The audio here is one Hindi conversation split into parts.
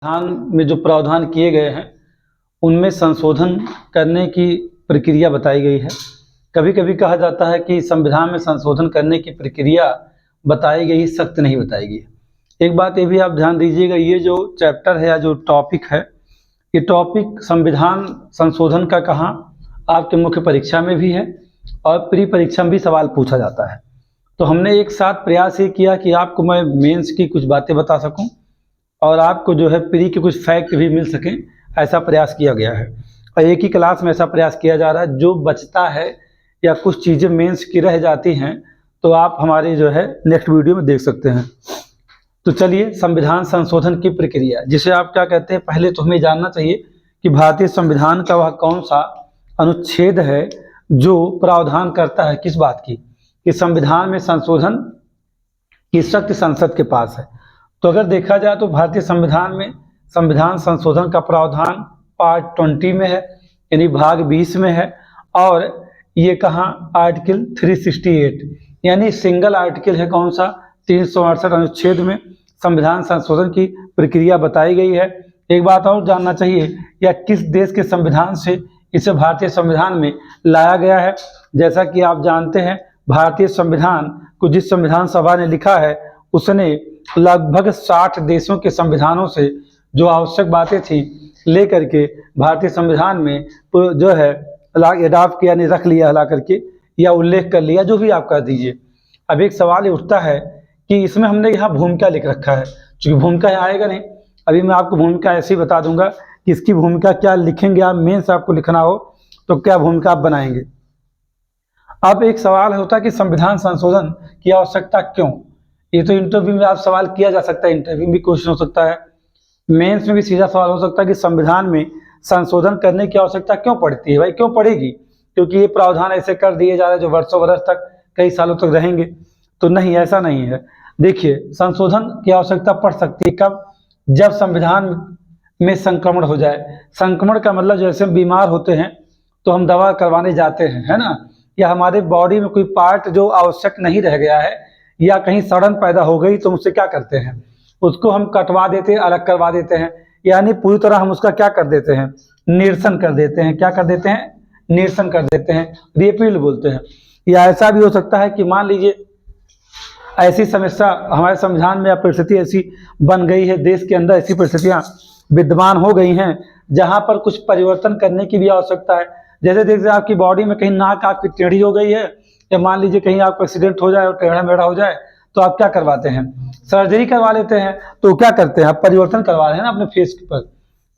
संविधान में जो प्रावधान किए गए हैं उनमें संशोधन करने की प्रक्रिया बताई गई है। कभी कभी कहा जाता है कि संविधान में संशोधन करने की प्रक्रिया बताई गई, सख्त नहीं बताई गई। एक बात ये भी आप ध्यान दीजिएगा, ये जो चैप्टर है या जो टॉपिक है, ये टॉपिक संविधान संशोधन का कहाँ आपके मुख्य परीक्षा में भी है और प्री परीक्षा में भी सवाल पूछा जाता है। तो हमने एक साथ प्रयास ये किया कि आपको मैं मेंस की कुछ बातें बता सकूं और आपको जो है प्री के कुछ फैक्ट भी मिल सकें, ऐसा प्रयास किया गया है। और एक ही क्लास में ऐसा प्रयास किया जा रहा है। जो बचता है या कुछ चीज़ें मेंस की रह जाती हैं तो आप हमारे जो है नेक्स्ट वीडियो में देख सकते हैं। तो चलिए, संविधान संशोधन की प्रक्रिया, जिसे आप क्या कहते हैं, पहले तो हमें जानना चाहिए कि भारतीय संविधान का वह कौन सा अनुच्छेद है जो प्रावधान करता है किस बात की, कि संविधान में संशोधन की शक्ति संसद के पास है। तो अगर देखा जाए तो भारतीय संविधान में संविधान संशोधन का प्रावधान पार्ट 20 में है, यानी भाग 20 में है। और ये कहाँ, आर्टिकल 368 यानी सिंगल आर्टिकल है, कौन सा, 368 अनुच्छेद में संविधान संशोधन की प्रक्रिया बताई गई है। एक बात और जानना चाहिए, या किस देश के संविधान से इसे भारतीय संविधान में लाया गया है। जैसा कि आप जानते हैं, भारतीय संविधान को जिस संविधान सभा ने लिखा है उसने लगभग 60 देशों के संविधानों से जो आवश्यक बातें थी लेकर के भारतीय संविधान में जो है एडॉप्ट किया, रख लिया, ला करके या उल्लेख कर लिया, जो भी आप कर दीजिए। अब एक सवाल ये उठता है कि इसमें हमने यहाँ भूमिका लिख रखा है, क्योंकि भूमिका यहाँ आएगा नहीं। अभी मैं आपको भूमिका ऐसे ही बता दूंगा कि इसकी भूमिका क्या लिखेंगे आप, मेंस आपको लिखना हो तो क्या भूमिका आप बनाएंगे। अब एक सवाल होता है कि संविधान संशोधन की आवश्यकता क्यों। ये तो इंटरव्यू में आप सवाल किया जा सकता है, इंटरव्यू में क्वेश्चन हो सकता है, मेंस में भी सीधा सवाल हो सकता है कि संविधान में संशोधन करने की आवश्यकता क्यों पड़ती है। भाई क्यों पड़ेगी, क्योंकि ये प्रावधान ऐसे कर दिए जा रहे हैं जो वर्षों वर्ष तक, कई सालों तक रहेंगे। तो नहीं, ऐसा नहीं है। देखिए, संशोधन की आवश्यकता पड़ सकती है कब, जब संविधान में संक्रमण हो जाए। संक्रमण का मतलब जैसे हम बीमार होते हैं तो हम दवा करवाने जाते हैं, है ना, या हमारे बॉडी में कोई पार्ट जो आवश्यक नहीं रह गया है या कहीं सड़न पैदा हो गई तो उससे क्या करते हैं, उसको हम कटवा देते हैं, अलग करवा देते हैं, यानी पूरी तरह हम उसका क्या कर देते हैं, निरसन कर देते हैं। क्या कर देते हैं, निरसन कर देते हैं, रिपील बोलते हैं। या ऐसा भी हो सकता है कि मान लीजिए ऐसी समस्या हमारे संविधान में या परिस्थिति ऐसी बन गई है, देश के अंदर ऐसी परिस्थितियां विद्यमान हो गई हैं जहां पर कुछ परिवर्तन करने की भी आवश्यकता है। जैसे देखिए, आपकी बॉडी में कहीं नाक आपकी टेढ़ी हो गई है, या मान लीजिए कहीं आपको एक्सीडेंट हो जाए और टेढ़ा मेढ़ा हो जाए, तो आप क्या करवाते हैं, सर्जरी करवा लेते हैं। तो क्या करते हैं, आप परिवर्तन करवा रहे हैं ना अपने फेस पर।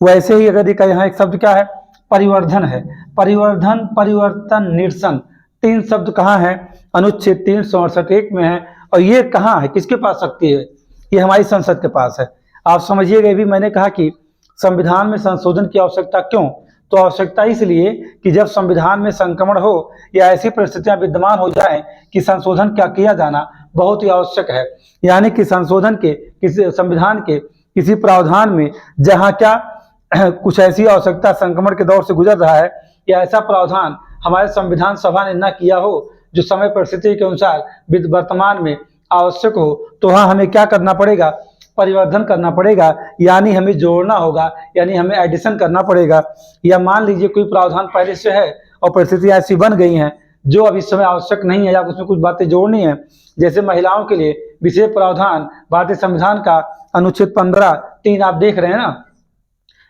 वैसे ही अगर देखा, यहाँ एक शब्द क्या है, परिवर्धन है। परिवर्धन, परिवर्तन, निरसन, तीन शब्द कहाँ है, अनुच्छेद 368 में है। और ये कहाँ है, किसके पास शक्ति है, ये हमारी संसद के पास है। आप समझिएगा, भी मैंने कहा कि संविधान में संशोधन की आवश्यकता क्यों, तो आवश्यकता इसलिए कि जब संविधान में संक्रमण हो या ऐसी परिस्थितियां विद्यमान हो जाए कि संशोधन क्या किया जाना बहुत ही आवश्यक है। यानी कि संशोधन के किसी संविधान के किसी प्रावधान में जहां क्या कुछ ऐसी आवश्यकता संक्रमण के दौर से गुजर रहा है, या ऐसा प्रावधान हमारे संविधान सभा ने न किया हो जो समय परिस्थिति के अनुसार वर्तमान में आवश्यक हो, तो वहाँ हमें क्या करना पड़ेगा, परिवर्धन करना पड़ेगा, यानी हमें जोड़ना होगा, यानी हमें एडिशन करना पड़ेगा। या मान लीजिए कोई प्रावधान पहले से है और परिस्थितियां ऐसी बन गई हैं जो अब इस समय आवश्यक नहीं है, या उसमें कुछ बातें जोड़नी है। जैसे महिलाओं के लिए विशेष प्रावधान भारतीय संविधान का अनुच्छेद 15(3) आप देख रहे हैं ना,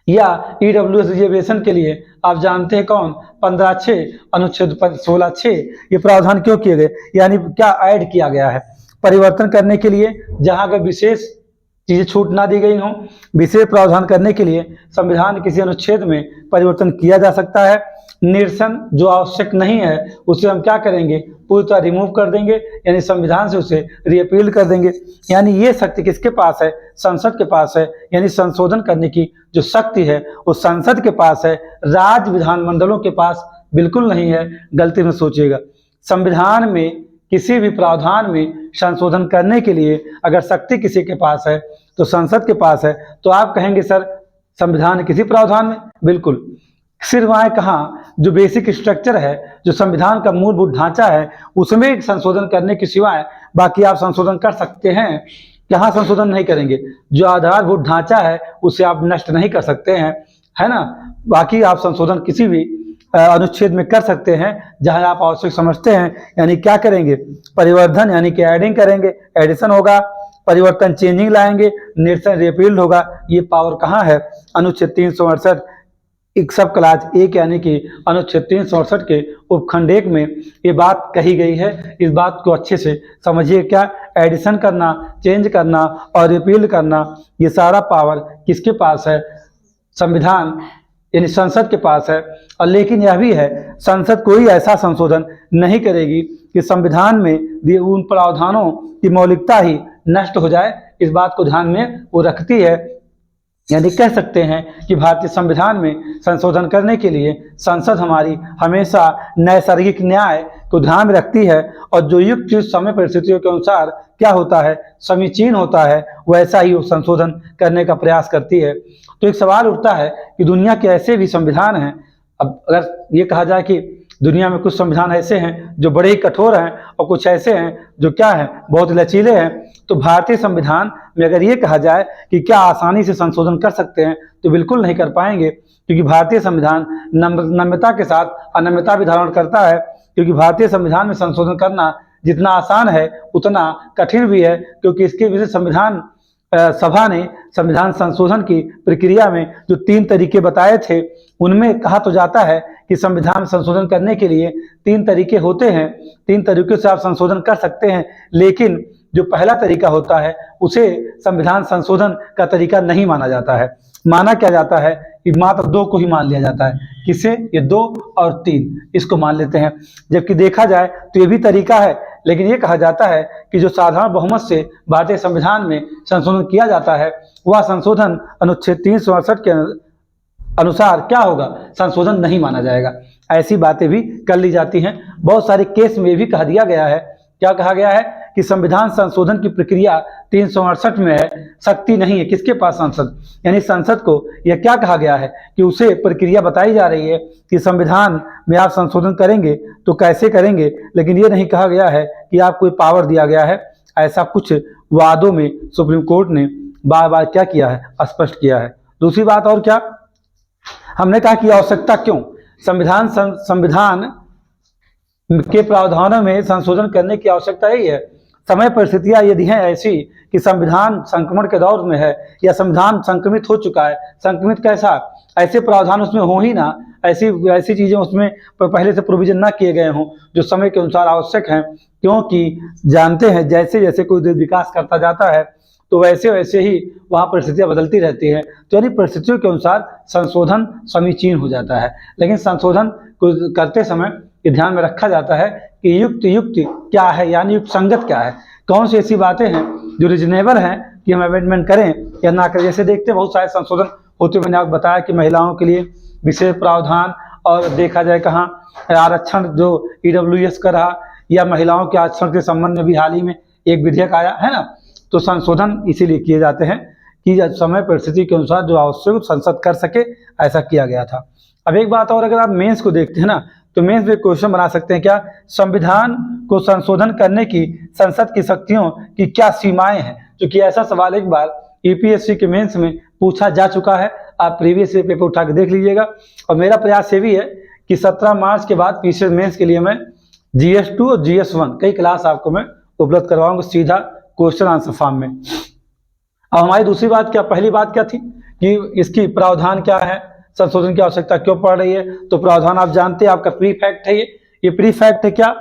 या ईडब्ल्यूएस रिजर्वेशन के लिए आप जानते हैं कौन, 15(6) अनुच्छेद 16(6). ये प्रावधान क्यों किए गए, यानी क्या ऐड किया गया है परिवर्तन करने के लिए, जहां अगर विशेष चीजें छूट ना दी गई हों, विशेष प्रावधान करने के लिए संविधान के किसी अनुच्छेद में परिवर्तन किया जा सकता है। निरसन जो आवश्यक नहीं है उसे हम क्या करेंगे, पूरी तरह रिमूव कर देंगे, यानी संविधान से उसे रिपील कर देंगे। यानी ये शक्ति किसके पास है, संसद के पास है। यानी संशोधन करने की जो शक्ति है वो संसद के पास है, राज्य विधानमंडलों के पास बिल्कुल नहीं है। गलती में सोचिएगा, संविधान में किसी भी प्रावधान में संशोधन करने के लिए अगर शक्ति किसी के पास है तो संसद के पास है। तो आप कहेंगे सर संविधान किसी प्रावधान में, बिल्कुल सिर्फ वहाँ कहाँ जो बेसिक स्ट्रक्चर है, जो संविधान का मूलभूत ढांचा है, उसमें संशोधन करने के सिवाय बाकी आप संशोधन कर सकते हैं। यहाँ संशोधन नहीं करेंगे। जो आधारभूत ढांचा है उसे आप नष्ट नहीं कर सकते हैं, है ना। बाकी आप संशोधन किसी भी अनुच्छेद में कर सकते हैं जहां आप आवश्यक समझते हैं। यानी क्या करेंगे, परिवर्धन यानी कि एडिंग करेंगे, एडिशन होगा, परिवर्तन चेंजिंग लाएंगे, निरसन रिपील्ड होगा। ये पावर कहाँ है, अनुच्छेद 368 एक सब क्लास 1 यानी कि अनुच्छेद 368 के उपखंड 1 में ये बात कही गई है। इस बात को अच्छे से समझिए। क्या एडिशन करना, चेंज करना और रिपील करना, ये सारा पावर किसके पास है, संविधान यानी संसद के पास है। और लेकिन यह भी है, संसद कोई ऐसा संशोधन नहीं करेगी कि संविधान में दिए उन प्रावधानों की मौलिकता ही नष्ट हो जाए। इस बात को ध्यान में वो रखती है। यानी कह सकते हैं कि भारतीय संविधान में संशोधन करने के लिए संसद हमारी हमेशा नैसर्गिक न्याय को ध्यान में रखती है और जो युक्त समय परिस्थितियों के अनुसार क्या होता है, समीचीन होता है, वैसा ही वो संशोधन करने का प्रयास करती है। तो एक सवाल उठता है कि दुनिया के ऐसे भी संविधान हैं, अब अगर ये कहा जाए कि दुनिया में कुछ संविधान ऐसे हैं जो बड़े ही कठोर हैं और कुछ ऐसे हैं जो क्या हैं, बहुत लचीले हैं, तो भारतीय संविधान में अगर ये कहा जाए कि क्या आसानी से संशोधन कर सकते हैं तो बिल्कुल नहीं कर पाएंगे, क्योंकि भारतीय संविधान नम्यता के साथ अनम्यता भी धारण करता है। क्योंकि भारतीय संविधान में संशोधन करना जितना आसान है उतना कठिन भी है, क्योंकि इसके विषय संविधान सभा ने संविधान संशोधन की प्रक्रिया में जो 3 तरीके बताए थे, उनमें कहा तो जाता है कि संविधान संशोधन करने के लिए 3 तरीके होते हैं, 3 तरीकों से आप संशोधन कर सकते हैं। लेकिन जो पहला तरीका होता है उसे संविधान संशोधन का तरीका नहीं माना जाता है। माना क्या जाता है कि मात्र 2 को ही मान लिया जाता है। किसे, ये 2 और 3 इसको मान लेते हैं। जबकि देखा जाए तो ये भी तरीका है, लेकिन ये कहा जाता है कि जो साधारण बहुमत से भारतीय संविधान में संशोधन किया जाता है वह संशोधन अनुच्छेद 368 के अनुसार क्या होगा, संशोधन नहीं माना जाएगा। ऐसी बातें भी कर ली जाती हैं। बहुत सारे केस में भी कहा दिया गया है, क्या कहा गया है कि संविधान संशोधन की प्रक्रिया 368 में है, शक्ति नहीं है किसके पास, संसद। यानी संसद को यह क्या कहा गया है कि उसे प्रक्रिया बताई जा रही है कि संविधान में आप संशोधन करेंगे तो कैसे करेंगे, लेकिन ये नहीं कहा गया है कि आपको कोई पावर दिया गया है। ऐसा कुछ वादों में सुप्रीम कोर्ट ने बार बार क्या किया है, स्पष्ट किया है। दूसरी बात और क्या, हमने कहा कि आवश्यकता क्यों, संविधान के प्रावधानों में संशोधन करने की आवश्यकता यही है। समय परिस्थितियां यदि हैं ऐसी कि संविधान संक्रमण के दौर में है या संविधान संक्रमित हो चुका है, संक्रमित कैसा, ऐसे प्रावधान उसमें हो ही ना, ऐसी चीजें उसमें पहले से प्रोविजन ना किए गए हों जो समय के अनुसार आवश्यक हैं। क्योंकि जानते हैं जैसे जैसे कोई देश विकास करता जाता है तो वैसे वैसे ही वहाँ परिस्थितियाँ बदलती रहती हैं। तो यानी परिस्थितियों के अनुसार संशोधन समीचीन हो जाता है। लेकिन संशोधन को करते समय ये ध्यान में रखा जाता है कि युक्त क्या है, यानी युक्त संगत क्या है, कौन सी ऐसी बातें हैं जो रिजनेबल हैं कि हम अमेंडमेंट करें या ना करें। जैसे देखते हैं बहुत सारे संशोधन होते हुए, मैंने आपको बताया कि महिलाओं के लिए विशेष प्रावधान, और देखा जाए कहाँ आरक्षण जो EWS का रहा, या महिलाओं के आरक्षण के संबंध में भी हाल ही में एक विधेयक आया है ना। तो संशोधन इसीलिए किए जाते हैं कि समय परिस्थिति के अनुसार जो आवश्यक संसद कर सके, ऐसा किया गया था। अब एक बात और, अगर आप मेंस को देखते हैं ना तो मेंस में क्वेश्चन बना सकते हैं, क्या संविधान को संशोधन करने की संसद की शक्तियों की क्या सीमाएं हैं। क्योंकि ऐसा सवाल एक बार यूपीएससी के मेंस में पूछा जा चुका है, आप प्रीवियस ईयर पेपर उठा के देख लीजिएगा। और मेरा प्रयास ये भी है कि 17 मार्च के बाद पीछे मेंस के लिए मैं GS2 और GS1 कई क्लास आपको मैं उपलब्ध करवाऊंगा सीधा क्वेश्चन आंसर फॉर्म में। अब हमारी दूसरी बात क्या, पहली बात क्या थी कि इसकी प्रावधान क्या है, संशोधन की आवश्यकता क्यों पड़ रही है। तो प्रावधान आप जानते हैं, आपका प्री फैक्ट है, ये प्री फैक्ट है। क्या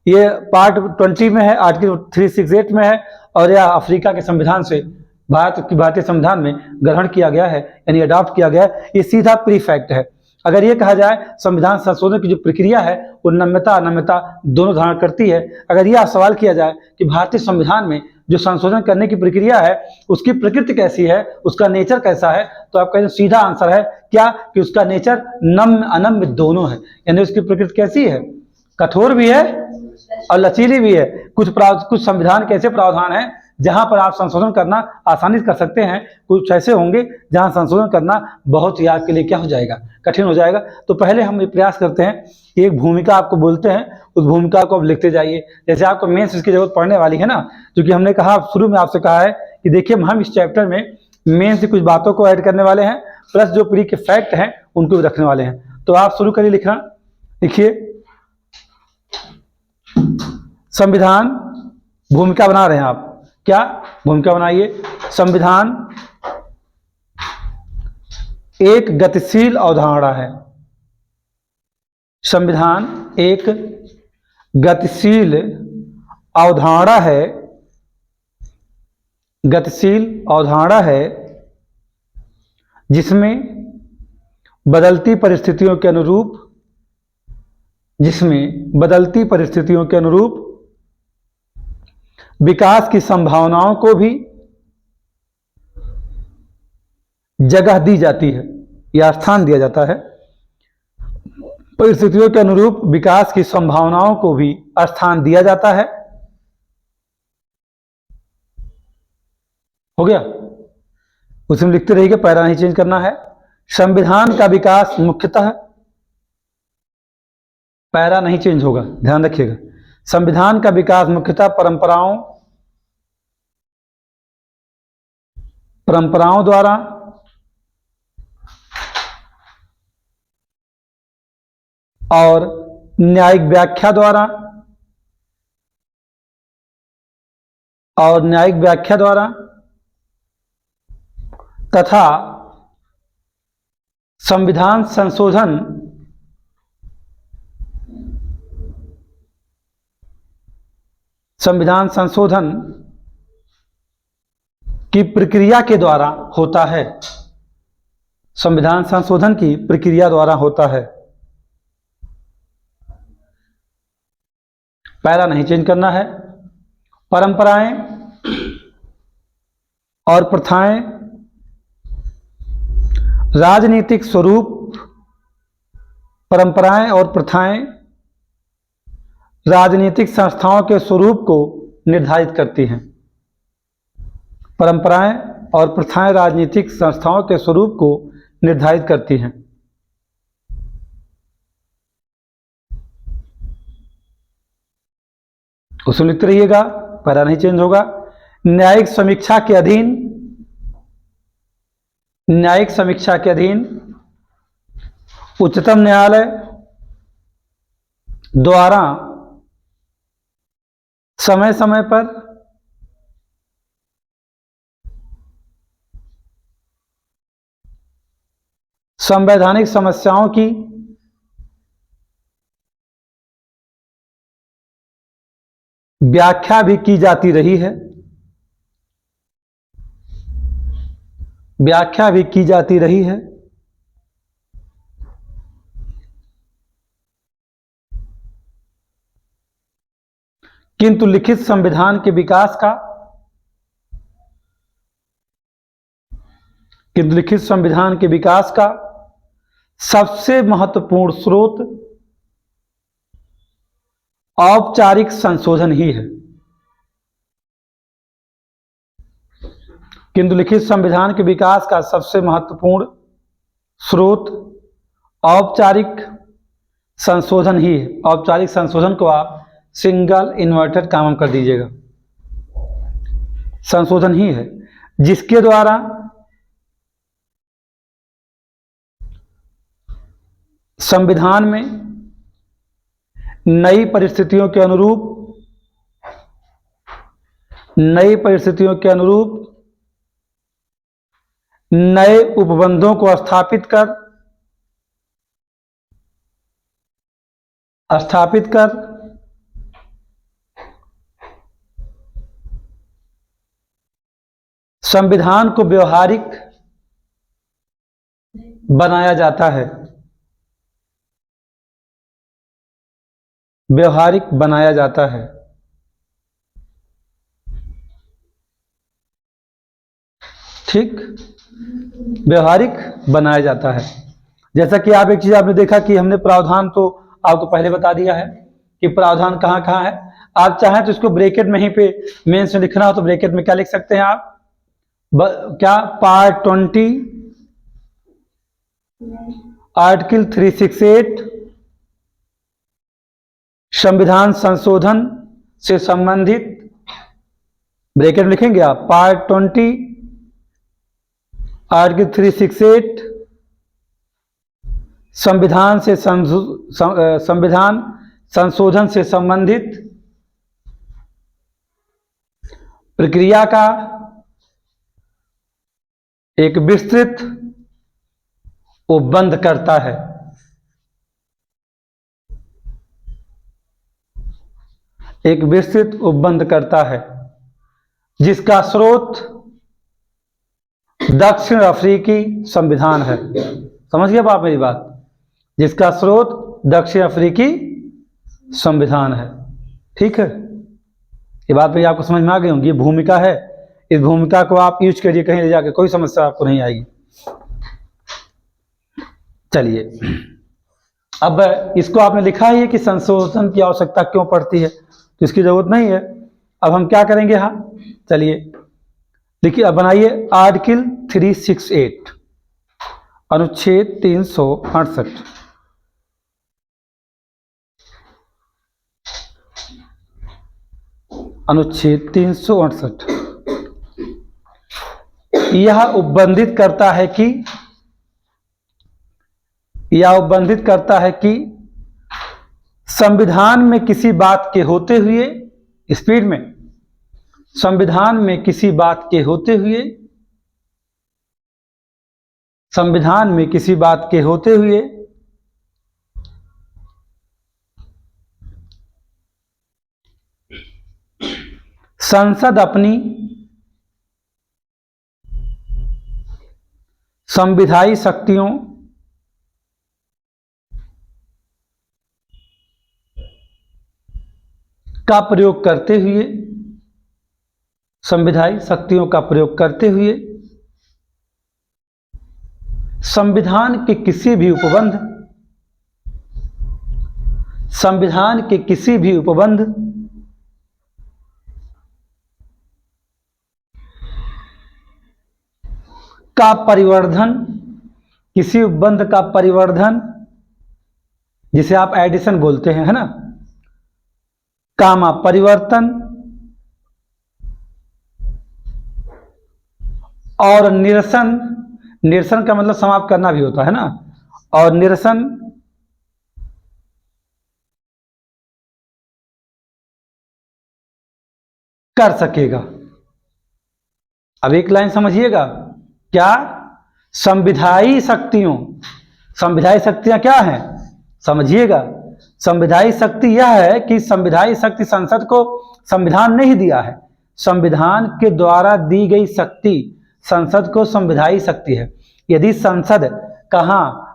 ये पार्ट 20 में है, आर्टिकल 368 में है, और यह अफ्रीका के संविधान से भारतीय संविधान में ग्रहण किया गया है, यानी अडॉप्ट किया गया है। ये सीधा प्री फैक्ट है। अगर ये कहा जाए संविधान संशोधन की जो प्रक्रिया है वो नम्यता अनम्यता दोनों धारण करती है। अगर यह सवाल किया जाए कि भारतीय संविधान में जो संशोधन करने की प्रक्रिया है उसकी प्रकृति कैसी है, उसका नेचर कैसा है, तो आपका सीधा आंसर है क्या कि उसका नेचर नम्य अनम्य दोनों है। यानी उसकी प्रकृति कैसी है, कठोर भी है और लचीली भी है। कुछ संविधान के ऐसे प्रावधान है जहां पर आप संशोधन करना आसानी से कर सकते हैं, कुछ ऐसे होंगे जहां संशोधन करना बहुत ही आपके लिए क्या हो जाएगा, कठिन हो जाएगा। तो पहले हम ये प्रयास करते हैं कि एक भूमिका आपको बोलते हैं, उस भूमिका को आप लिखते जाइए। जैसे आपको मेंस इसकी जरूरत पड़ने वाली है ना, क्योंकि हमने कहा शुरू में आपसे कहा है कि देखिए हम इस चैप्टर में मेन से कुछ बातों को ऐड करने वाले हैं, प्लस जो प्री के फैक्ट हैं उनको भी रखने वाले हैं। तो आप शुरू करिए लिखना। देखिए संविधान भूमिका बना रहे हैं आप, क्या भूमिका बनाइए। संविधान एक गतिशील अवधारणा है। संविधान एक गतिशील अवधारणा है, गतिशील अवधारणा है जिसमें बदलती परिस्थितियों के अनुरूप, जिसमें बदलती परिस्थितियों के अनुरूप विकास की संभावनाओं को भी जगह दी जाती है या स्थान दिया जाता है। परिस्थितियों के अनुरूप विकास की संभावनाओं को भी स्थान दिया जाता है। हो गया, उसमें लिखते रहिए, पैरा नहीं चेंज करना है। संविधान का विकास मुख्यतः, पैरा नहीं चेंज होगा, ध्यान रखिएगा। संविधान का विकास मुख्यतः परंपराओं द्वारा और न्यायिक व्याख्या द्वारा तथा संविधान संशोधन की प्रक्रिया के द्वारा होता है। संविधान संशोधन की प्रक्रिया द्वारा होता है। पैरा नहीं चेंज करना है। परंपराएं और प्रथाएं राजनीतिक स्वरूप, परंपराएं और प्रथाएं राजनीतिक संस्थाओं के स्वरूप को निर्धारित करती हैं। परंपराएं और प्रथाएं राजनीतिक संस्थाओं के स्वरूप को निर्धारित करती हैं। उसको लिखते रहिएगा, पैरा नहीं चेंज होगा। न्यायिक समीक्षा के अधीन उच्चतम न्यायालय द्वारा समय समय पर संवैधानिक समस्याओं की व्याख्या भी की जाती रही है। किंतु लिखित संविधान के विकास का सबसे महत्वपूर्ण स्रोत औपचारिक संशोधन ही है। किंतु लिखित संविधान के विकास का सबसे महत्वपूर्ण स्रोत औपचारिक संशोधन ही है। औपचारिक संशोधन को आप सिंगल इन्वर्टेड कॉमा कर दीजिएगा। संशोधन ही है जिसके द्वारा संविधान में नई परिस्थितियों के अनुरूप नए उपबंधों को स्थापित कर संविधान को व्यवहारिक बनाया जाता है। ठीक, व्यवहारिक बनाया जाता है। जैसा कि आप एक चीज आपने देखा कि हमने प्रावधान तो आपको पहले बता दिया है कि प्रावधान कहाँ कहाँ है। आप चाहें तो इसको ब्रैकेट में ही पे मेंस में लिखना हो तो ब्रैकेट में क्या लिख सकते हैं आप, क्या, पार्ट 20 आर्टिकल 368 संविधान संशोधन से संबंधित ब्रैकेट में लिखेंगे आप पार्ट 20 आर्टिकल 368 संविधान संशोधन से संबंधित प्रक्रिया का एक विस्तृत उपबंध करता है। एक विस्तृत उपबंध करता है जिसका स्रोत दक्षिण अफ्रीकी संविधान है। समझ गए आप मेरी बात? जिसका स्रोत दक्षिण अफ्रीकी संविधान है। ठीक है, ये बात भी आपको समझ में आ गई होंगी। ये भूमिका है, इस भूमिका को आप यूज करिए कहीं ले जाके, कोई समस्या आपको नहीं आएगी। चलिए, अब इसको आपने लिखा ही है कि संशोधन की आवश्यकता क्यों पड़ती है, तो इसकी जरूरत नहीं है। अब हम क्या करेंगे, हाँ चलिए देखिए, अब बनाइए आर्टिकल 368 अनुच्छेद 368। अनुच्छेद 368 यह उपबंधित करता है कि संविधान में किसी बात के होते हुए, स्पीड में, संविधान में किसी बात के होते हुए संसद अपनी संविधायी शक्तियों का प्रयोग करते हुए संविधान के किसी भी उपबंध का परिवर्धन, जिसे आप एडिशन बोलते हैं, है ना, कामा परिवर्तन और निरसन का मतलब समाप्त करना भी होता है ना, और निरसन कर सकेगा। अब एक लाइन समझिएगा, क्या? संविधायी शक्तियां क्या हैं, समझिएगा। संविधायी शक्ति यह है कि संविधायी शक्ति संसद को संविधान नहीं दिया है, संविधान के द्वारा दी गई शक्ति संसद को संविधायी शक्ति है। यदि संसद कहाँ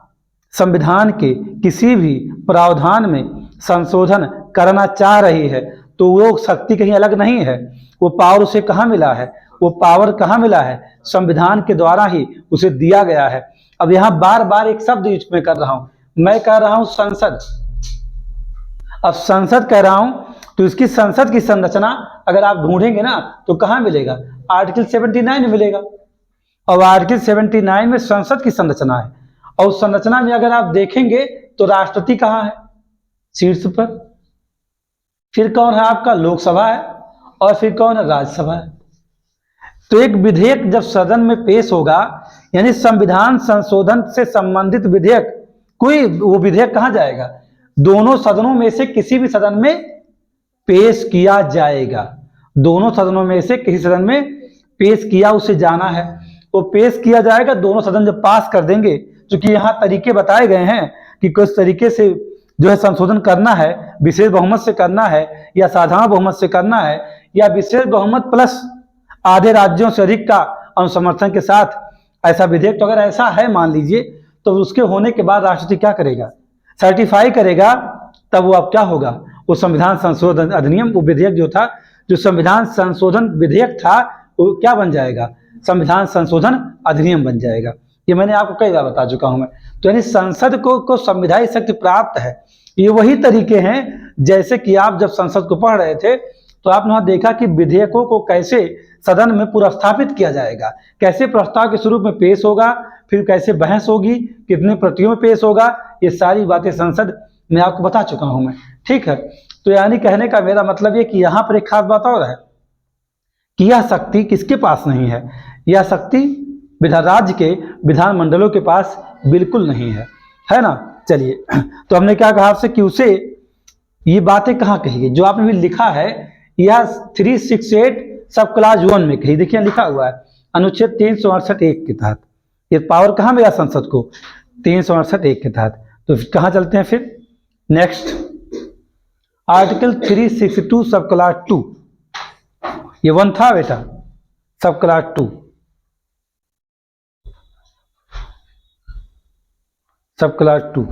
संविधान के किसी भी प्रावधान में संशोधन करना चाह रही है तो वो शक्ति कहीं अलग नहीं है, वो पावर उसे कहाँ मिला है, वो पावर कहाँ मिला है, संविधान के द्वारा ही उसे दिया गया है। अब यहाँ बार बार एक शब्द यूज में कर रहा हूं, मैं कह रहा हूं संसद। अब संसद कह रहा हूं तो इसकी संसद की संरचना अगर आप ढूंढेंगे ना तो कहां मिलेगा, आर्टिकल 79 में मिलेगा। और आर्टिकल 79 में संसद की संरचना है, और उस संरचना में अगर आप देखेंगे तो राष्ट्रपति कहां है, शीर्ष पर, फिर कौन है आपका, लोकसभा है, और फिर कौन है, राज्यसभा है। तो एक विधेयक जब सदन में पेश होगा, यानी संविधान संशोधन से संबंधित विधेयक, कोई वो विधेयक कहां जाएगा, दोनों सदनों में से किसी भी सदन में पेश किया जाएगा। दोनों सदनों में से किसी सदन में पेश किया उसे जाना है, वो पेश किया जाएगा। दोनों सदन जब पास कर देंगे, क्योंकि यहाँ तरीके बताए गए हैं कि किस तरीके से जो है संशोधन करना है, विशेष बहुमत से करना है या साधारण बहुमत से करना है, या विशेष बहुमत प्लस आधे राज्यों से अधिक का अनुसमर्थन के साथ ऐसा विधेयक। तो अगर ऐसा है मान लीजिए, तो उसके होने के बाद राष्ट्रपति क्या करेगा, सर्टिफाई करेगा, तब वो अब क्या होगा, वो संविधान संशोधन अधिनियम, वो विधेयक जो था, जो संविधान संशोधन विधेयक था, वो क्या बन जाएगा, संविधान संशोधन अधिनियम बन जाएगा। ये मैंने आपको कई बार बता चुका हूं मैं। तो यानी संसद को संविधायी शक्ति प्राप्त है। ये वही तरीके हैं जैसे कि आप जब संसद को पढ़ रहे थे तो आपने वहां देखा कि विधेयकों को कैसे सदन में पुनर्स्थापित किया जाएगा, कैसे प्रस्ताव के स्वरूप में पेश होगा, फिर कैसे बहस होगी, कितने प्रतियों में पेश होगा, ये सारी बातें संसद में आपको बता चुका हूं मैं। ठीक है, तो यानी कहने का मेरा मतलब ये कि यहाँ पर एक खास बात और है कि यह शक्ति किसके पास नहीं है? यह शक्ति विधान राज्य के विधानमंडलों के पास बिल्कुल नहीं है ना। चलिए, तो हमने क्या कहा आपसे कि उसे ये बातें कहाँ कही गई, जो आपने भी लिखा है, यह 368 सब क्लास 1 में कही। देखिए लिखा हुआ है अनुच्छेद 368(1) के तहत। ये पावर कहाँ मिला संसद को? 368(1) के तहत। तो कहाँ चलते हैं फिर नेक्स्ट, आर्टिकल 362 सब क्लास 2। ये 1 था बेटा, सब क्लास 2, सब क्लास 2।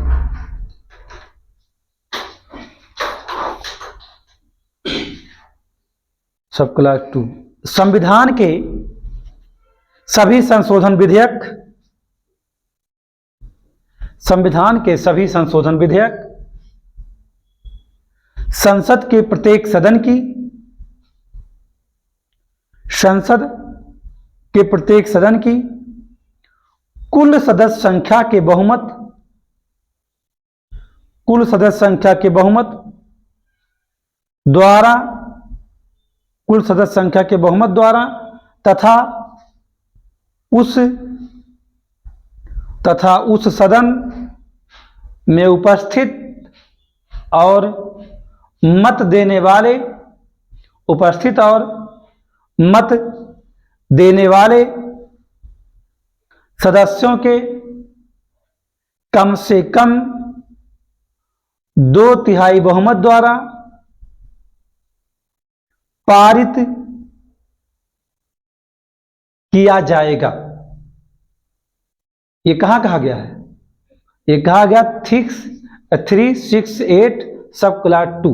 सब क्लास 2 संविधान के सभी संशोधन विधेयक, संविधान के सभी संशोधन विधेयक संसद के प्रत्येक सदन की, संसद के प्रत्येक सदन की कुल सदस्य संख्या के बहुमत, कुल सदस्य संख्या के बहुमत द्वारा, कुल सदस्य संख्या के बहुमत द्वारा तथा उस सदन में उपस्थित और मत देने वाले, उपस्थित और मत देने वाले सदस्यों के कम से कम 2/3 बहुमत द्वारा पारित किया जाएगा। ये कहां कहा गया है? ये कहा गया 368 सब क्लास 2,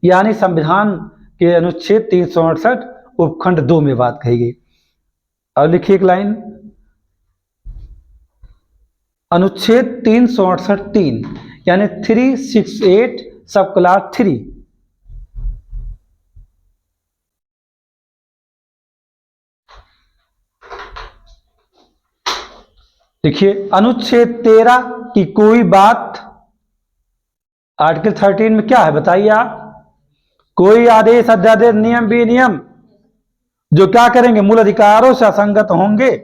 यानी संविधान के अनुच्छेद 368 उपखंड 2 में बात कही गई। और लिखिए एक लाइन, अनुच्छेद 368(3) यानी 368 सब क्लास 3। देखिए अनुच्छेद 13 की कोई बात, आर्टिकल 13 में क्या है बताइए आप? कोई आदेश, अध्यादेश, नियम, विनियम जो क्या करेंगे? मूल अधिकारों से असंगत होंगे।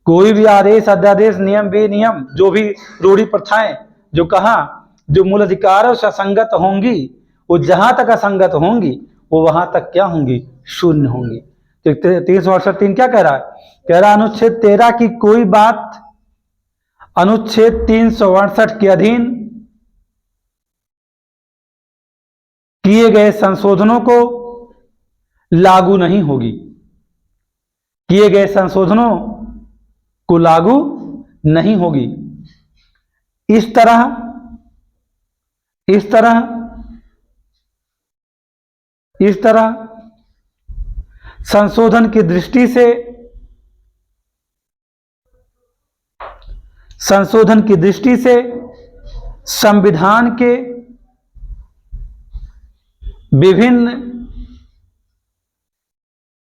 कोई भी आदेश, अध्यादेश, नियम, विनियम, जो भी रूढ़ी प्रथाएं जो कहा, जो मूल अधिकारों से असंगत होंगी, वो जहां तक असंगत होंगी वो वहां तक क्या होंगी? शून्य होंगी। तो 368(3) क्या कह रहा है? कह रहा अनुच्छेद 13 की कोई बात अनुच्छेद 368 के अधीन किए गए संशोधनों को लागू नहीं होगी। किए गए संशोधनों को लागू नहीं होगी। इस तरह संशोधन की दृष्टि से संविधान के विभिन्न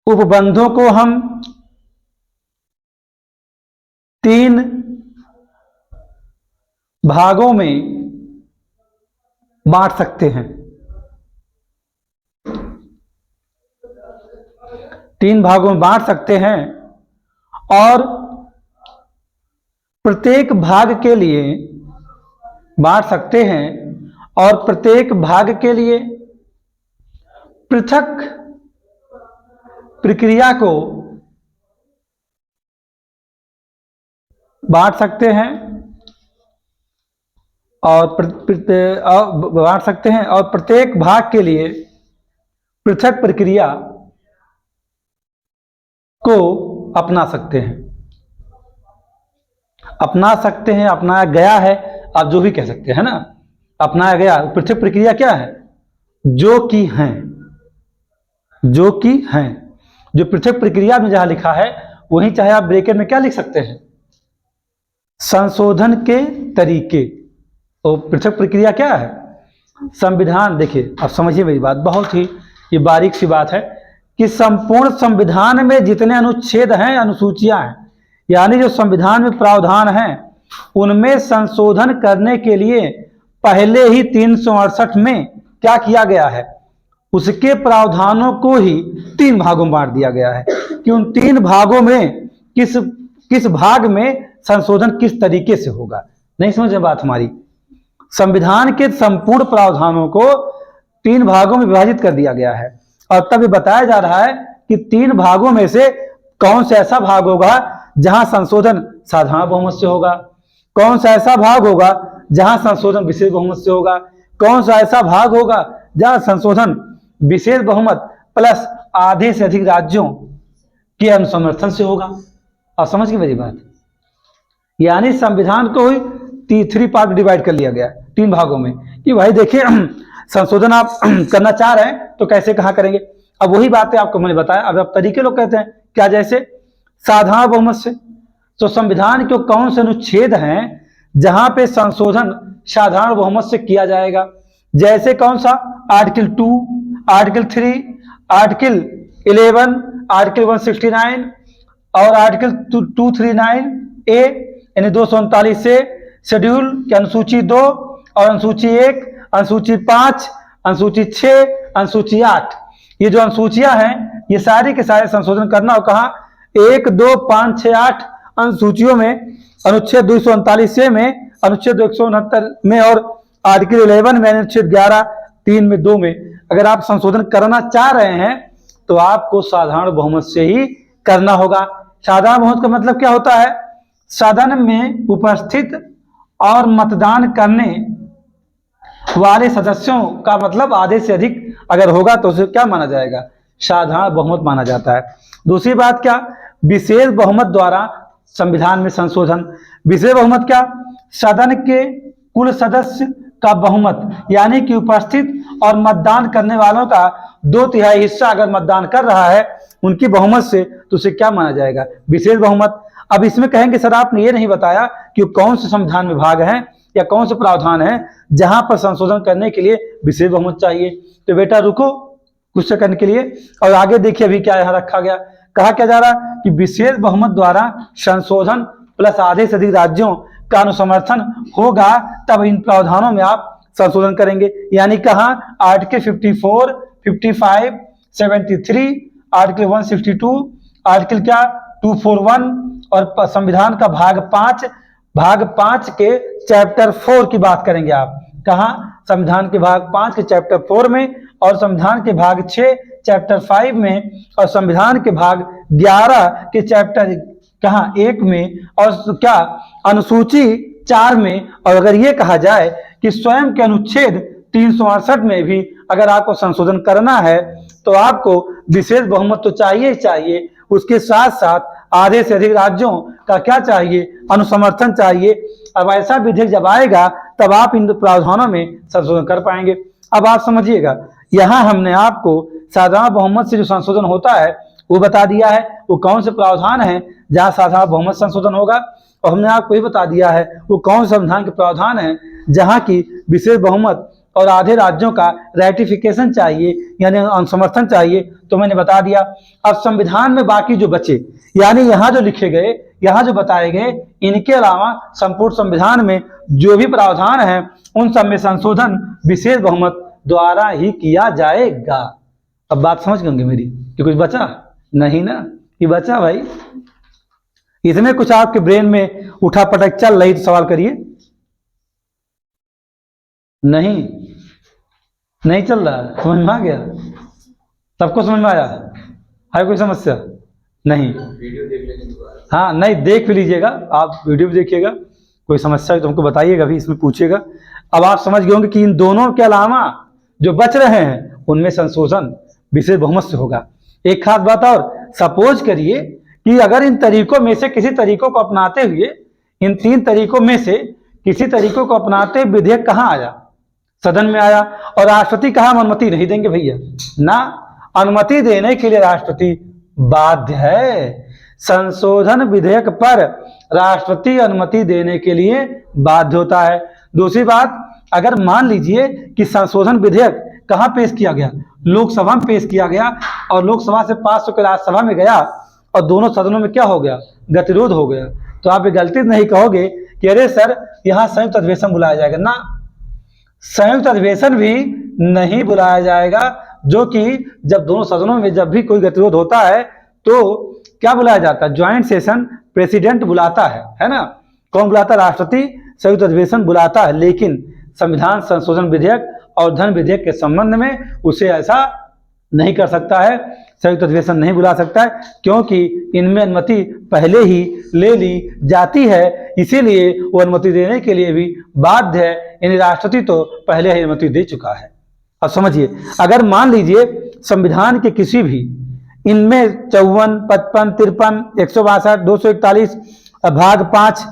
उपबंधों को हम 3 भागों में बांट सकते हैं। 3 भागों में बांट सकते हैं और प्रत्येक भाग के लिए बांट सकते हैं और प्रत्येक भाग के लिए पृथक प्रक्रिया को बांट सकते हैं और प्रत्येक भाग के लिए पृथक प्रक्रिया को अपना सकते हैं। अपना सकते हैं, अपनाया गया है, आप जो भी कह सकते हैं ना, अपनाया गया। पृथक प्रक्रिया क्या है? जो कि हैं, जो कि हैं। जो पृथक प्रक्रिया में जहां लिखा है वहीं चाहे आप ब्रैकेट में क्या लिख सकते हैं? संशोधन के तरीके। तो पृथक प्रक्रिया क्या है? संविधान। देखिए अब समझिए मेरी बात, बहुत ही ये बारीक सी बात है कि संपूर्ण संविधान में जितने अनुच्छेद हैं, अनुसूचियां हैं, यानी जो संविधान में प्रावधान हैं, उनमें संशोधन करने के लिए पहले ही 368 में क्या किया गया है? उसके प्रावधानों को ही 3 भागों में बांट दिया गया है कि उन 3 भागों में किस भाग में संशोधन किस तरीके से होगा। नहीं समझ में बात हमारी? संविधान के संपूर्ण प्रावधानों को 3 भागों में विभाजित कर दिया गया है और तब ये बताया जा रहा है कि 3 भागों में से कौन सा ऐसा भाग होगा जहां संशोधन साधारण बहुमत से होगा, कौन सा ऐसा भाग होगा जहां संशोधन विशेष बहुमत से होगा, कौन सा ऐसा भाग होगा जहां संशोधन विशेष बहुमत प्लस आधे से अधिक राज्यों के अनुसमर्थन से होगा। और समझ की मेरी बात? यानी संविधान को ही 3 पार्ट डिवाइड कर लिया गया 3 भागों में कि भाई देखिए संशोधन आप करना चाह रहे हैं तो कैसे कहाँ करेंगे। अब वही बातें आपको मैंने बताया। अब तरीके लोग कहते हैं क्या, जैसे साधारण बहुमत से, तो संविधान के कौन से अनुच्छेद हैं जहां पे संशोधन साधारण बहुमत से किया जाएगा। जैसे कौन सा, आर्टिकल 2, आर्टिकल 3, आर्टिकल 11, आर्टिकल 169 और आर्टिकल 239A यानी 239 से शेड्यूल की अनुसूची 2 और अनुसूची 1, अनुसूची 5, अनुसूची 6, अनुसूची 8, ये जो अनुसूचियां हैं ये सारी के सारे संशोधन करना हो कहाँ, 1, 2, 5, 6, 8 अनुसूचियों में, अनुच्छेद 239 में, अनुच्छेद 169 में और आर्टिकल 11 में, अनुच्छेद 11, 3 में, 2 में अगर आप संशोधन करना चाह रहे हैं तो आपको साधारण बहुमत से ही करना होगा। साधारण बहुमत का मतलब क्या होता है, सदन में उपस्थित और मतदान करने वाले सदस्यों का मतलब आधे से अधिक अगर होगा तो उसे क्या माना जाएगा, साधारण बहुमत माना जाता है। दूसरी बात क्या, विशेष बहुमत द्वारा संविधान में संशोधन। विशेष बहुमत क्या, सदन के कुल सदस्य का बहुमत यानी कि उपस्थित और मतदान करने वालों का 2/3 हिस्सा अगर मतदान कर रहा है उनकी बहुमत से तो उसे क्या माना जाएगा, विशेष बहुमत। अब इसमें कहेंगे सर आपने ये नहीं बताया कि कौन से संविधान विभाग हैं या कौन से प्रावधान है जहां पर संशोधन करने के लिए विशेष बहुमत चाहिए। तो बेटा रुको कुछ सेकंड के लिए और आगे देखिए अभी क्या यहां रखा गया। कहा क्या जा रहा कि विशेष बहुमत द्वारा संशोधन प्लस आधे से अधिक राज्यों का अनुसमर्थन होगा तब इन प्रावधानों में आप संशोधन करेंगे। यानी कहा आर्टिकल 54, 55, 73, आर्टिकल 162, आर्टिकल क्या 241 और संविधान का भाग 5 के चैप्टर 4 की बात करेंगे आप। कहा संविधान के भाग 5 के चैप्टर 4 में और संविधान के भाग 6 चैप्टर 5 में और संविधान के भाग 11 के चैप्टर कहा 1 में और क्या अनुसूची 4 में। और अगर ये कहा जाए कि स्वयं के अनुच्छेद 368 में भी अगर आपको संशोधन करना है तो आपको विशेष बहुमत तो चाहिए ही चाहिए, उसके साथ साथ आधे से अधिक राज्यों का क्या चाहिए, अनुसमर्थन चाहिए। अब ऐसा विधेयक जब आएगा तब आप इन प्रावधानों में संशोधन कर पाएंगे। अब आप समझिएगा यहां हमने आपको साधारण बहुमत से जो संशोधन होता है वो बता दिया है, वो कौन से प्रावधान है जहां साधारण बहुमत संशोधन होगा, और हमने आपको ये बता दिया है वो कौन से संविधान के प्रावधान है जहां की विशेष बहुमत और आधे राज्यों का रेटिफिकेशन चाहिए यानी अनुसमर्थन चाहिए। तो मैंने बता दिया। अब संविधान में बाकी जो बचे यानी यहाँ जो लिखे गए, यहाँ जो बताए गए, इनके अलावा संपूर्ण संविधान में जो भी प्रावधान है उन सब में संशोधन विशेष बहुमत द्वारा ही किया जाएगा। अब बात समझ गए मेरी कि कुछ बचा नहीं ना, ये बचा भाई। इसमें कुछ आपके ब्रेन में उठा पटक चल रही तो सवाल करिए। नहीं चल रहा, समझ में आ गया? सबको समझ में आया है? कोई समस्या नहीं? वीडियो देख लेंगे दोबारा। हाँ नहीं देख भी लीजिएगा, आप वीडियो भी देखिएगा, कोई समस्या तो हमको बताइएगा भी, इसमें पूछिएगा। अब आप समझ गए होंगे कि इन दोनों के अलावा जो बच रहे हैं उनमें संशोधन विशेष बहुमत से होगा। एक खास बात और, सपोज करिए कि अगर इन तरीकों में से किसी तरीकों को अपनाते हुए, इन 3 तरीकों में से किसी तरीकों को अपनाते विधेयक कहाँ आया, सदन में आया, और राष्ट्रपति कहा हम अनुमति नहीं देंगे भैया ना, अनुमति देने के लिए राष्ट्रपति बाध्य है। संशोधन विधेयक पर राष्ट्रपति अनुमति देने के लिए बाध्य होता है। दूसरी बात, अगर मान लीजिए कि संशोधन विधेयक कहाँ पेश किया गया, लोकसभा में पेश किया गया और लोकसभा से पास होकर राज्यसभा में गया और दोनों सदनों में क्या हो गया, गतिरोध हो गया, तो आप ये गलती नहीं कहोगे कि अरे सर यहाँ संयुक्त अधिवेशन बुलाया जाएगा ना, संयुक्त अधिवेशन भी नहीं बुलाया जाएगा। जो कि जब दोनों सदनों में जब भी कोई गतिरोध होता है तो क्या बुलाया जाता है, ज्वाइंट सेशन प्रेसिडेंट बुलाता है ना। कौन बुलाता है, राष्ट्रपति संयुक्त अधिवेशन बुलाता है। लेकिन संविधान संशोधन विधेयक और धन विधेयक के संबंध में उसे ऐसा नहीं कर सकता है, संयुक्त अधिवेशन नहीं बुला सकता है, क्योंकि इनमें अनुमति पहले ही ले ली जाती है, इसीलिए वो अनुमति देने के लिए भी बाध्य है, यानी राष्ट्रपति तो पहले ही अनुमति दे चुका है। अब समझिए, अगर मान लीजिए संविधान के किसी भी इनमें 54, 55, 53, 162, 241 भाग 5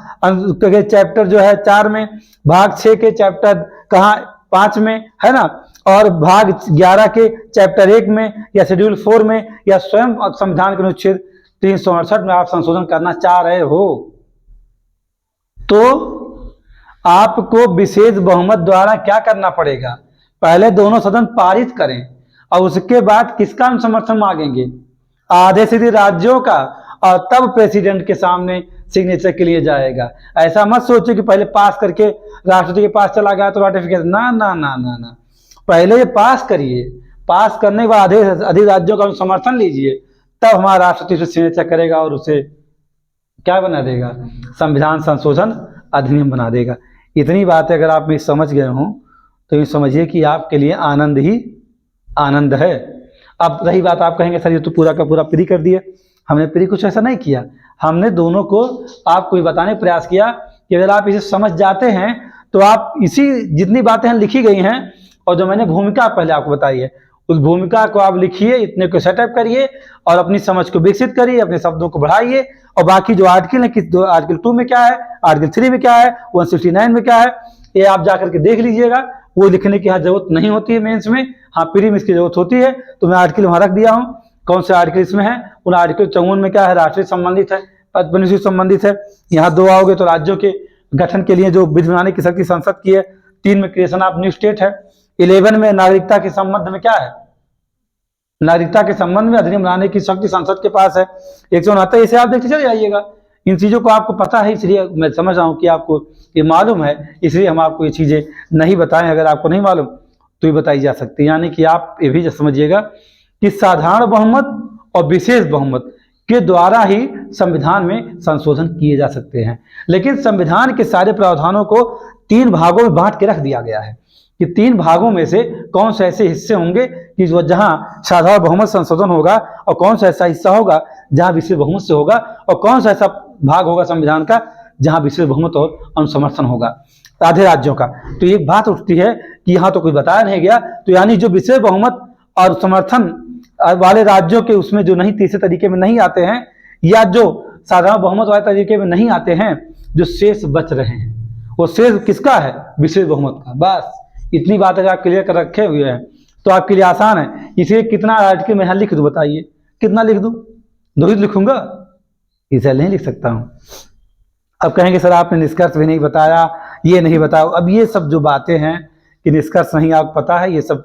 के चैप्टर जो है 4 में, भाग 6 के चैप्टर कहाँ 5 में है ना, और भाग 11 के चैप्टर 1 में या शेड्यूल 4 में या स्वयं संविधान के अनुच्छेद 368 में आप संशोधन करना चाह रहे हो तो आपको विशेष बहुमत द्वारा क्या करना पड़ेगा, पहले दोनों सदन पारित करें और उसके बाद किसका हम समर्थन मांगेंगे, आधे सीधे राज्यों का, और तब प्रेसिडेंट के सामने सिग्नेचर के लिए जाएगा। ऐसा मत सोचिए कि पहले पास करके राष्ट्रपति के पास चला गया तो रॉटिफिकेशन, ना ना ना ना ना, पहले ये पास करिए, पास करने के बाद आधे राज्यों का समर्थन लीजिए, तब हमारा राष्ट्रपति उसे सिग्नेचर करेगा और उसे क्या बना देगा, संविधान संशोधन अधिनियम बना देगा। इतनी बात अगर आप में समझ गए हों तो ये समझिए कि आपके लिए आनंद ही आनंद है। अब रही बात, आप कहेंगे सर ये तो पूरा का पूरा प्री कर दिया, हमने प्री कुछ ऐसा नहीं किया, हमने दोनों को आपको बताने का प्रयास किया कि अगर आप इसे समझ जाते हैं तो आप इसी जितनी बातें लिखी गई हैं और जो मैंने भूमिका पहले आपको बताई है उस भूमिका को आप लिखिए, इतने को सेटअप करिए और अपनी समझ को विकसित करिए, अपने शब्दों को बढ़ाइए, और बाकी जो आर्टिकल है किस आर्टिकल 2 में क्या है, आर्टिकल 3 में क्या है, 169 में क्या है, ये आप जाकर के देख लीजिएगा। वो लिखने की यहाँ जरूरत नहीं होती है मेंस में, हाँ प्री में इसकी जरूरत होती है, तो मैं आर्टिकल वहाँ रख दिया हूँ। कौन से आर्टिकल इसमें है, उन आर्टिकल 54 में क्या है, राष्ट्रीय संबंधित है, 55 से संबंधित है। यहाँ 2 आओगे तो राज्यों के गठन के लिए जो विधि बनाने की शक्ति संसद की है, 3 में क्रिएशन ऑफ न्यू स्टेट है, 11 में नागरिकता के संबंध में क्या है, नागरिकता के संबंध में अधिनियम बनाने की शक्ति संसद के पास है, 169, इसे आप देखते चले जाइएगा। इन चीजों को आपको पता है, इसलिए मैं समझ रहा हूँ कि आपको ये मालूम है, इसलिए हम आपको ये चीजें नहीं बताएं। अगर आपको नहीं मालूम तो ये बताई जा सकती है। यानी कि आप ये भी समझिएगा कि साधारण बहुमत और विशेष बहुमत के द्वारा ही संविधान में संशोधन किए जा सकते हैं, लेकिन संविधान के सारे प्रावधानों को 3 भागों में बांट के रख दिया गया है कि 3 भागों में से कौन से ऐसे हिस्से होंगे कि जो जहां साधारण बहुमत संशोधन होगा, और कौन सा ऐसा हिस्सा होगा जहां विशेष बहुमत से होगा, और कौन सा ऐसा भाग होगा संविधान का जहां विशेष बहुमत और अनुसमर्थन होगा आधे राज्यों का। तो एक बात उठती है कि यहाँ तो कुछ बताया नहीं गया, तो यानी जो विशेष बहुमत और समर्थन वाले राज्यों के उसमें जो नहीं तीसरे तरीके में नहीं आते हैं, या जो साधारण बहुमत वाले तरीके में नहीं आते हैं, जो शेष बच रहे हैं वो शेष किसका है, विशेष बहुमत का। बस इतनी बात अगर आप क्लियर कर रखे हुए हैं तो आपके लिए आसान है। इसलिए कितना आर्टिकल मैं यहाँ लिख दूँ, बताइए कितना लिख दूँ, 2 ही लिखूंगा, इसे नहीं लिख सकता हूँ। अब कहेंगे सर आपने निष्कर्ष भी नहीं बताया, ये नहीं बताया। अब ये सब जो बातें हैं कि निष्कर्ष नहीं आपको पता है, ये सब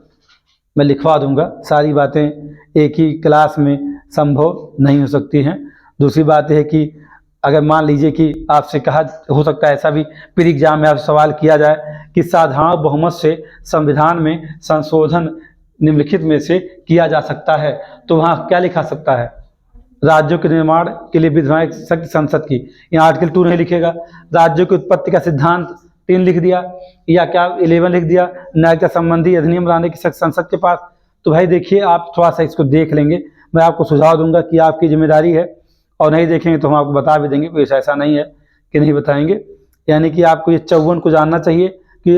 मैं लिखवा दूंगा। सारी बातें एक ही क्लास में संभव नहीं हो सकती हैं। दूसरी बात है कि अगर मान लीजिए कि आपसे कहा हो सकता है ऐसा भी प्री एग्जाम में आपसे सवाल किया जाए कि साधारण बहुमत से संविधान में संशोधन निम्नलिखित में से किया जा सकता है, तो वहाँ क्या लिखा सकता है, राज्यों के निर्माण के लिए विधि बनाने की शक्ति संसद की। यहाँ आर्टिकल 2 नहीं लिखेगा, राज्यों की उत्पत्ति का सिद्धांत 3 लिख दिया, या क्या 11 लिख दिया, नागरिकता संबंधी अधिनियम बनाने की शक्ति संसद के पास। तो भाई देखिए, आप थोड़ा सा इसको देख लेंगे, मैं आपको सुझाव दूंगा कि आपकी जिम्मेदारी है, और नहीं देखेंगे तो हम आपको बता भी देंगे, कोई ऐसा नहीं है कि नहीं बताएंगे। यानी कि आपको ये 54 को जानना चाहिए कि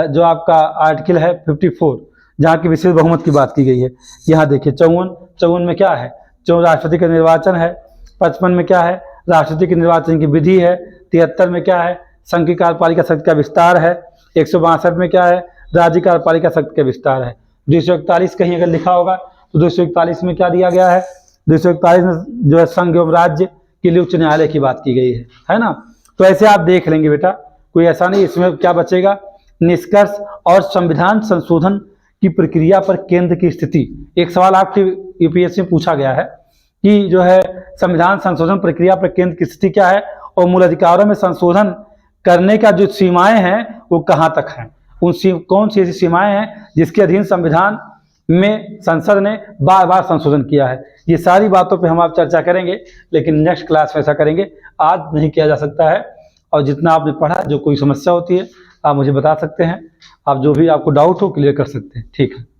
जो आपका आर्टिकल है 54 जहाँ की विशेष बहुमत की बात की गई है। यहाँ देखिए 54 में क्या है, जो राष्ट्रपति का निर्वाचन है, 55 में क्या है, राष्ट्रपति के निर्वाचन की विधि है, 73 में क्या है, संघ की कार्यपालिका शक्ति का विस्तार है, 162 में क्या है, राज्य कार्यपालिका शक्ति का विस्तार है। 241 कहीं अगर लिखा होगा तो 241 में क्या दिया गया है, 241 में जो है संघ एवं राज्य के लिए उच्च न्यायालय की बात की गई है ना। तो ऐसे आप देख लेंगे बेटा, कोई ऐसा नहीं। इसमें क्या बचेगा, निष्कर्ष और संविधान संशोधन की प्रक्रिया पर केंद्र की स्थिति। एक सवाल आपके यूपीएससी में पूछा गया है कि जो है संविधान संशोधन प्रक्रिया पर केंद्र की स्थिति क्या है, और मूल अधिकारों में संशोधन करने का जो सीमाएं हैं वो कहाँ तक हैं, कौन सी ऐसी सीमाएं हैं जिसके अधीन संविधान में संसद ने बार बार संशोधन किया है। ये सारी बातों पे हम आप चर्चा करेंगे, लेकिन नेक्स्ट क्लास में ऐसा करेंगे, आज नहीं किया जा सकता है। और जितना आपने पढ़ा, जो कोई समस्या होती है आप मुझे बता सकते हैं, आप जो भी आपको डाउट हो क्लियर कर सकते हैं। ठीक है।